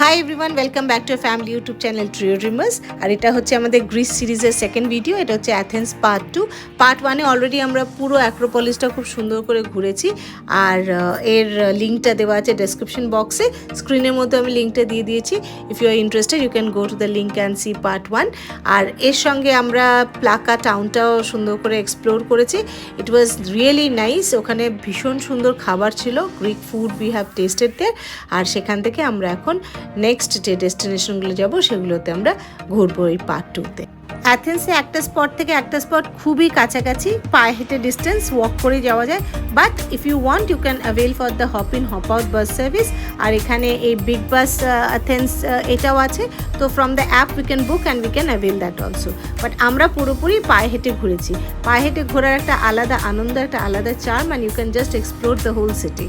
High everyone, welcome back to family YouTube channel trio dreamers. আর এটা হচ্ছে আমাদের গ্রিস সিরিজের সেকেন্ড ভিডিও। এটা হচ্ছে অ্যাথেন্স পার্ট 2। পার্ট 1-এ অলরেডি আমরা পুরো অ্যাক্রোপলিসটা খুব সুন্দর করে ঘুরেছি। আর এর লিঙ্কটা দেওয়া আছে ডেসক্রিপশন বক্সে, স্ক্রিনের মধ্যে আমি লিঙ্কটা দিয়ে দিয়েছি। If you are interested you can go to the link and see part 1। আর এর সঙ্গে আমরা প্লাকা টাউনটাও সুন্দর করে এক্সপ্লোর করেছি। It was really nice. ওখানে ভীষণ সুন্দর খাবার ছিল, Greek food we have tasted there. আর সেখান থেকে আমরা এখন নেক্সট যে ডেস্টিনেশনগুলো যাব সেগুলোতে আমরা ঘুরবো এই পার্ট 2-তে। অ্যাথেন্সে একটা স্পট থেকে একটা স্পট খুবই কাছাকাছি, পায়ে হেঁটে ডিস্টেন্স, ওয়াক করে যাওয়া যায়। But if you want you can avail for the hop in hop out bus service. আর এখানে এই বিগ বাস অ্যাথেন্স এটাও আছে, তো from the app we can book and we can avail that also. But আমরা পুরোপুরি পায়ে হেঁটে ঘুরেছি। পায়ে হেঁটে ঘোরার একটা আলাদা আনন্দ, একটা আলাদা charm, and you can just explore the whole city.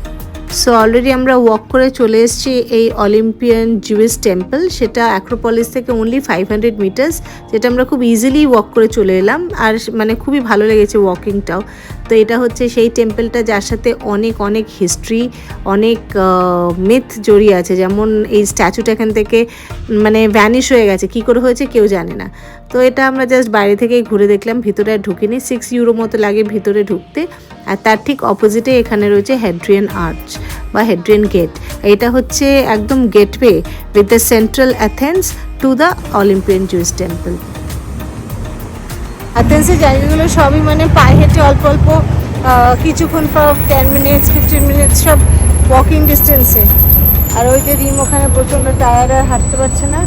So already আমরা ওয়াক করে চলে এসেছি এই অলিম্পিয়ান জুইশ টেম্পল। সেটা অ্যাক্রোপলিস থেকে অনলি 500 মিটার্স, যেটা আমরা খুব ইজিলি ওয়াক করে চলে এলাম। আর মানে খুবই ভালো লেগেছে ওয়াকিংটাও। তো এটা হচ্ছে সেই টেম্পলটা যার সাথে অনেক অনেক হিস্ট্রি, অনেক মিথ জড়িয়ে আছে। যেমন এই স্ট্যাচুটা এখান থেকে মানে ভ্যানিশ হয়ে গেছে, কী করে হয়েছে কেউ জানে না। তো এটা আমরা জাস্ট বাইরে থেকেই ঘুরে দেখলাম, ভিতরে আর ঢুকিনি। 6 ইউরো মতো লাগে ভিতরে ঢুকতে। আর তার ঠিক অপোজিটে এখানে রয়েছে হেড্রিয়ান আর্চ বা হেড্রিয়ান গেট। এটা হচ্ছে একদম gateway with the central Athens to the Olympian Jewish temple. অ্যাথেন্সের জায়গাগুলো সবই মানে পায়ে হেঁটে অল্প অল্প কিছুক্ষণ পর 10 মিনিটস 15 মিনিটস সব ওয়াকিং ডিস্টেন্সে। আর ওই যে রিম ওখানে প্রচণ্ড টায়ার্ড, আর হাঁটতে পারছে না।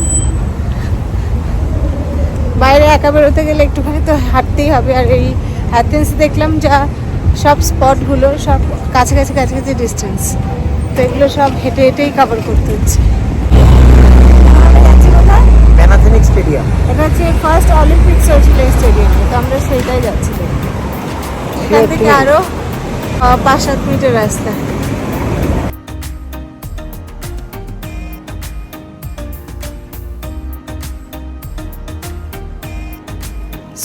বাইরে একা বেরোতে গেলে একটুখানি তো হাঁটতেই হবে। আর এই অ্যাথেন্স দেখলাম যা সব স্পটগুলো সব কাছাকাছি কাছাকাছি ডিস্টেন্স, তো এগুলো সব হেঁটে হেঁটেই কভার করতে হচ্ছে। স্টেডিয়াম, এটা হচ্ছে ফার্স্ট অলিম্পিক্স হয়েছিল এই স্টেডিয়ামে, তো আমরা সেইটাই যাচ্ছিলাম। এখান থেকে আরও 5-7 মিনিটের রাস্তা।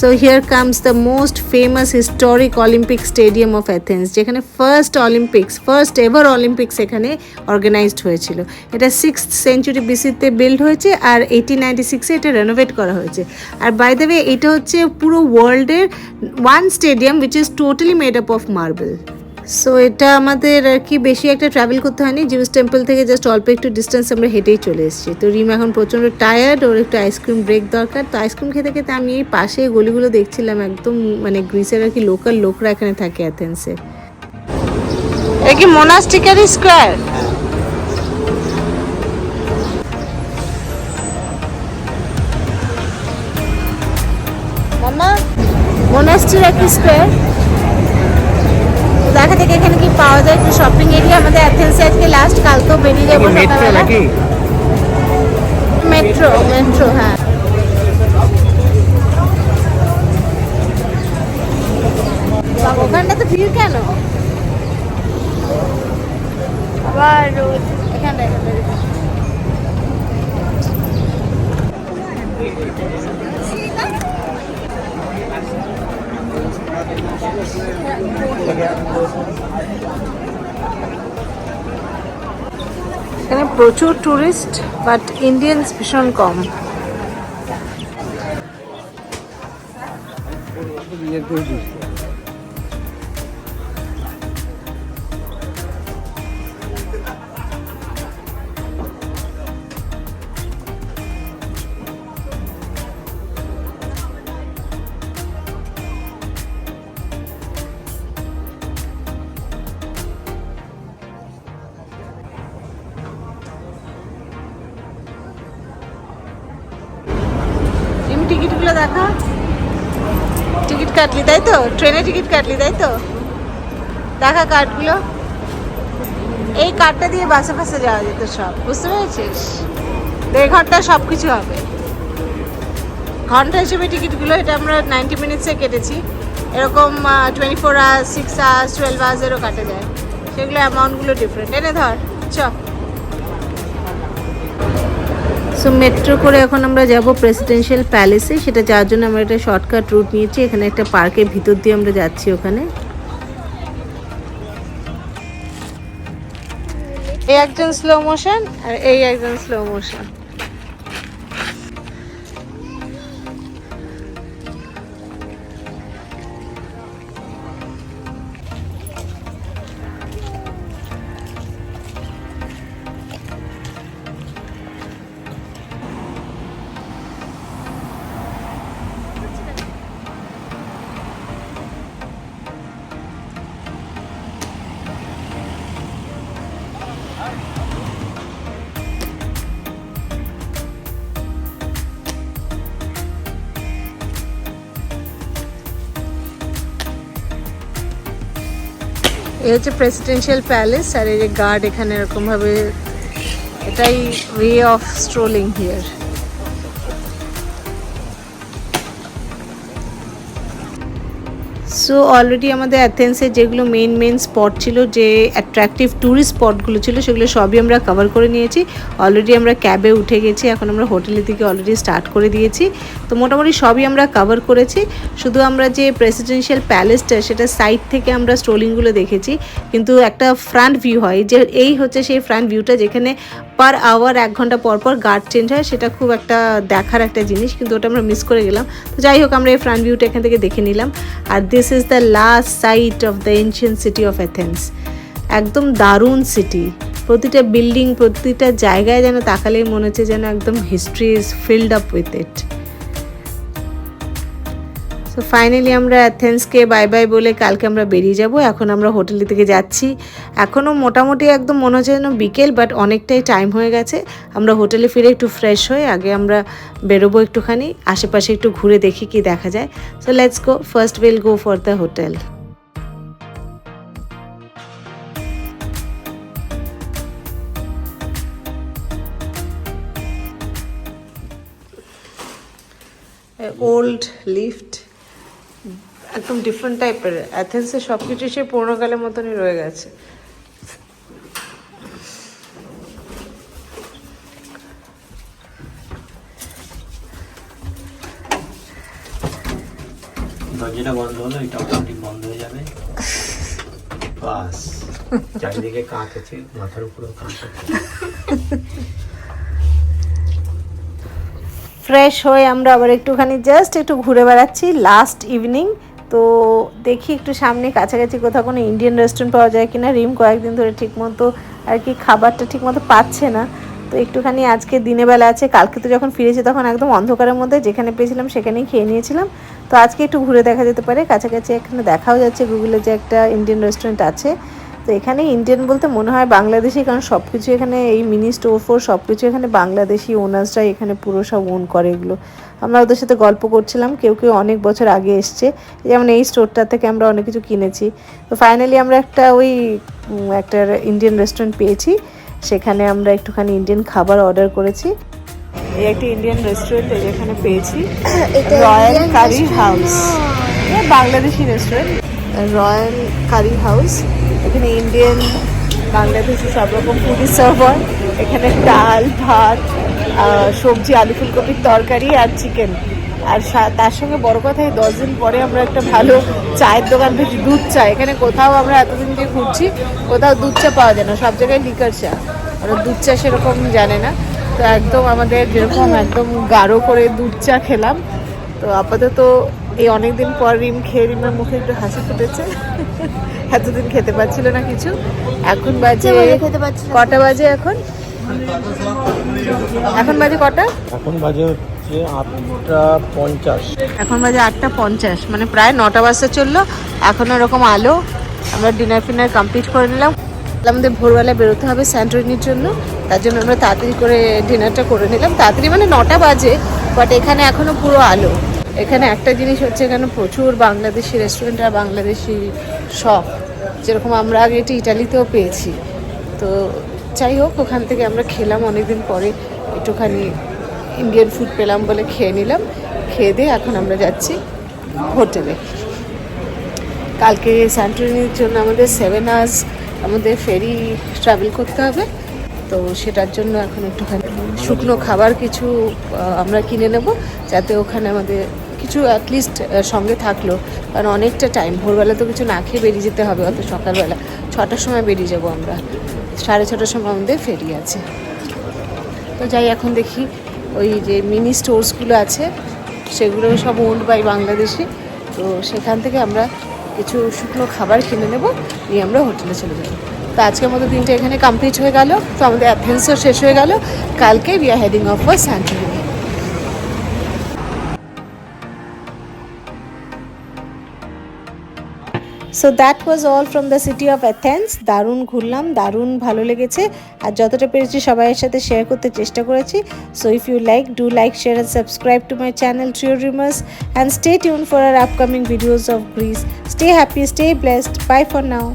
So here comes the most famous historic Olympic Stadium of Athens, যেখানে ফার্স্ট এভার অলিম্পিক্স এখানে অর্গানাইজড হয়েছিল। এটা 6th সেঞ্চুরি বিসিতে বিল্ড হয়েছে, আর 1896-এ এটা রেনোভেট করা হয়েছে। আর বাই দ্য ওয়ে এটা হচ্ছে পুরো ওয়ার্ল্ডের one stadium which is totally made up of marble. So এটা আমাদের আর কি বেশি একটা ট্রাভেল করতে হয়নি, জিউস টেম্পল থেকে জাস্ট অল্প একটু ডিস্টেন্স আমরা হেঁটেই চলে এসেছি। তো রিম এখন প্রচণ্ড টায়ার্ড, ওর একটু আইসক্রিম ব্রেক দরকার। তো আইসক্রিম খেতে খেতে আমি এই পাশে গলিগুলো দেখছিলাম, একদম মানে গ্রিসের আর কি লোকাল লোকরা এখানে থাকে অ্যাথেন্সে। এটা কি মোনাস্টিকারি স্কোয়ার? মামা মোনাস্টিকারি স্কোয়ার দেখা থেকে এখানে কি পাওয়া যায়, একটু শপিং এরিয়া। আমাদের অ্যাথেন্সে আজকে লাস্ট, কালকেও বেরিয়ে যাবো সকালবেলা। মেট্রো হ্যাঁ। ওখানটা তো ভিড় কেন আবার এখানটা? এখানে প্রচুর টুরিস্ট, বাট ইন্ডিয়ানস ভীষণ কম। টিকিটগুলো দেখা, টিকিট কাটলি তাই তো? ট্রেনে টিকিট কাটলি তাই তো? দেখা কার্ডগুলো। এই কার্ডটা দিয়ে বাসে ফাসে যাওয়া যেত সব, বুঝতে পেরেছিস? 1.5 ঘন্টা সব কিছু হবে। ঘন্টা হিসেবে টিকিটগুলো, এটা আমরা 90 মিনিটসে কেটেছি। এরকম 24 আওয়ার্স, 6 আওয়ার্স, 12 আওয়ার্সেরও কাটে যায়। সেগুলো অ্যামাউন্টগুলো ডিফারেন্ট। এনে ধর চ। সো মেট্রো করে এখন আমরা যাব প্রেসিডেন্সিয়াল প্যালেসে। সেটা যাওয়ার জন্য আমরা একটা শর্টকাট রুট নিয়েছি। এখানে একটা পার্কের ভিতর দিয়ে আমরা যাচ্ছি ওখানে। এই একজন স্লো মোশন আর এই একজন স্লো মোশন। এই হচ্ছে প্রেসিডেন্সিয়াল প্যালেস আর এই যে গার্ড এখানে এরকম ভাবে, এটাই way of স্ট্রোলিং here. So already আমাদের অ্যাথেন্সের যেগুলো মেন স্পট ছিল, যে অ্যাট্রাকটিভ ট্যুরিস্ট স্পটগুলো ছিল, সেগুলো সবই আমরা কভার করে নিয়েছি। অলরেডি আমরা ক্যাবে উঠে গেছি, এখন আমরা হোটেলের দিকে অলরেডি স্টার্ট করে দিয়েছি। তো মোটামুটি সবই আমরা কভার করেছি। শুধু আমরা যে প্রেসিডেন্সিয়াল প্যালেসটা, সেটা সাইড থেকে আমরা স্ট্রোলিংগুলো দেখেছি, কিন্তু একটা ফ্রন্ট ভিউ হয়, যে এই হচ্ছে সেই ফ্রন্ট ভিউটা, যেখানে পার আওয়ার 1 ঘন্টা পর গার্ড চেঞ্জ হয়। সেটা খুব একটা দেখার একটা জিনিস, কিন্তু ওটা আমরা মিস করে গেলাম। তো যাই হোক, আমরা এই ফ্রন্ট ভিউটা এখান থেকে দেখে নিলাম। আর this is the last site of the ancient city of Athens. একদম দারুণ সিটি, প্রতিটা বিল্ডিং, প্রতিটা জায়গায় যেন তাকালেই মনে হচ্ছে যেন একদম history is filled up with it. So finally আমরা অ্যাথেন্সকে বাই বাই বলে কালকে আমরা বেরিয়ে যাব। এখন আমরা হোটেলের দিকে যাচ্ছি। এখনও মোটামুটি একদম মনে হচ্ছে যেন বিকেল, বাট অনেকটাই টাইম হয়ে গেছে। আমরা হোটেলে ফিরে একটু ফ্রেশ হয়ে আগে আমরা বেরোবো একটুখানি, আশেপাশে একটু ঘুরে দেখি কি দেখা যায়। So let's go, first will go for the hotel. Old lift, একদম ডিফারেন্ট টাইপের। অ্যাথেন্সে সব কিছু সে পুরোনোকালের মতনই রয়ে গেছে। দরজাটা বন্ধ হলো, এটা অটোমেটিক বন্ধ হয়ে যাবে। বাস, চারিদিকে কাঁচ আছে, মাথার উপরেও কাঁচ আছে। ফ্রেশ হয়ে আমরা আবার একটুখানি জাস্ট একটু ঘুরে বেড়াচ্ছি, লাস্ট ইভিনিং। তো দেখি একটু সামনে কাছাকাছি কোথাও কোনো ইন্ডিয়ান রেস্টুরেন্ট পাওয়া যায় কিনা। রিম কয়েকদিন ধরে ঠিকমতো আর কি খাবারটা ঠিকমতো পাচ্ছে না, তো একটুখানি আজকে দিনের বেলা আছে। কালকে তো যখন ফিরেছি তখন একদম অন্ধকারের মধ্যে যেখানে পেয়েছিলাম সেখানেই খেয়ে নিয়েছিলাম। তো আজকে একটু ঘুরে দেখা যেতে পারে কাছাকাছি। এখানে দেখাও যাচ্ছে গুগলে যে একটা ইন্ডিয়ান রেস্টুরেন্ট আছে। তো এখানে ইন্ডিয়ান বলতে মনে হয় বাংলাদেশি, কারণ সব কিছু এখানে এই মিনি স্টোর সব কিছু এখানে বাংলাদেশি ওনার্সরাই এখানে পুরো সব ওন করে এগুলো। আমরা ওদের সাথে গল্প করছিলাম, কেউ কেউ অনেক বছর আগে এসছে, যেমন এই স্টোরটা থেকে আমরা অনেক কিছু কিনেছি। তো ফাইনালি আমরা একটা ইন্ডিয়ান রেস্টুরেন্ট পেয়েছি, সেখানে আমরা একটুখানি ইন্ডিয়ান খাবার অর্ডার করেছি। এই একটা ইন্ডিয়ান রেস্টুরেন্ট যেখানে পেয়েছি, রয়্যাল কারি হাউস, বাংলাদেশি রেস্টুরেন্ট, রয়্যাল কারি হাউস। এখানে ইন্ডিয়ান, বাংলাদেশি সব রকম ফুডই সার্ভ হয়। এখানে ডাল, ভাত, সবজি, আলু ফুলকপির তরকারি আর চিকেন। আর তার সঙ্গে বড় কথা, এই 10 দিন পরে আমরা একটা ভালো চায়ের দোকান পেয়েছি, দুধ চা। এখানে কোথাও আমরা এতদিন দিয়ে ঘুরছি, কোথাও দুধ চা পাওয়া যায় না, সব জায়গায় লিকার চা। ওরা দুধ চা সেরকম জানে না। তো একদম আমাদের যেরকম একদম গাঢ় করে দুধ চা খেলাম। তো আপাতত এই অনেকদিন পর রিমের মুখে একটু হাসি ফুটেছে। এতদিন খেতে পাচ্ছিল না কিছু। এখন বাজে কটা বাজে? এখন বাজে কটা? এখন বাজে হচ্ছে 8:50। এখন বাজে 8:50, মানে প্রায় 9টা বাজতে চললো। এখনো এরকম আলো। আমরা ডিনার কমপ্লিট করে নিলাম। আমাদের ভোরবেলা বেরোতে হবে স্যান্টোরিনির জন্য, তার জন্য আমরা তাড়াতাড়ি করে ডিনারটা করে নিলাম। তাড়াতাড়ি মানে 9টা বাজে, বাট এখানে এখনো পুরো আলো। এখানে একটা জিনিস হচ্ছে, এখানে প্রচুর বাংলাদেশি রেস্টুরেন্ট আর বাংলাদেশি শপ, যেরকম আমরা আগে এটা ইটালিতেও পেয়েছি। তো যাই হোক, ওখান থেকে আমরা খেলাম অনেকদিন পরে, একটুখানি ইন্ডিয়ান ফুড পেলাম বলে খেয়ে নিলাম। খেয়ে দিয়ে এখন আমরা যাচ্ছি হোটেলে। কালকে স্যান্টোরিনির জন্য আমাদের 7 আওয়ার্স আমাদের ফেরি ট্রাভেল করতে হবে। তো সেটার জন্য এখন একটুখানি শুকনো খাবার কিছু আমরা কিনে নেব, যাতে ওখানে আমাদের কিছু অ্যাটলিস্ট সঙ্গে থাকলো, কারণ অনেকটা টাইম, ভোরবেলা তো কিছু না খেয়ে বেরিয়ে যেতে হবে। অত সকালবেলা 6টার সময় বেরিয়ে যাব আমরা। 6:30টার সময় আমাদের ফেরি আছে। তো যাই এখন দেখি ওই যে মিনি স্টোর্সগুলো আছে সেগুলো সব ওন্ড বাই বাংলাদেশি, তো সেখান থেকে আমরা কিছু শুকনো খাবার কিনে নেব, নিয়ে আমরা হোটেলে চলে যাবো। তো আজকের মতো দিনটা এখানে কমপ্লিট হয়ে গেল, তো আমাদের অ্যাথেন্সও শেষ হয়ে গেল। কালকে we are heading off for Santorini. So that was all from the city of Athens. দারুণ ঘুরলাম, দারুণ ভালো লেগেছে, আর যতটা পেরেছি সবাইয়ের সাথে শেয়ার করতে চেষ্টা করেছি। So if you like, do like, share and subscribe to my channel Trio Remars, and stay tune for our upcoming videos of Greece. Stay happy, stay blessed, bye for now.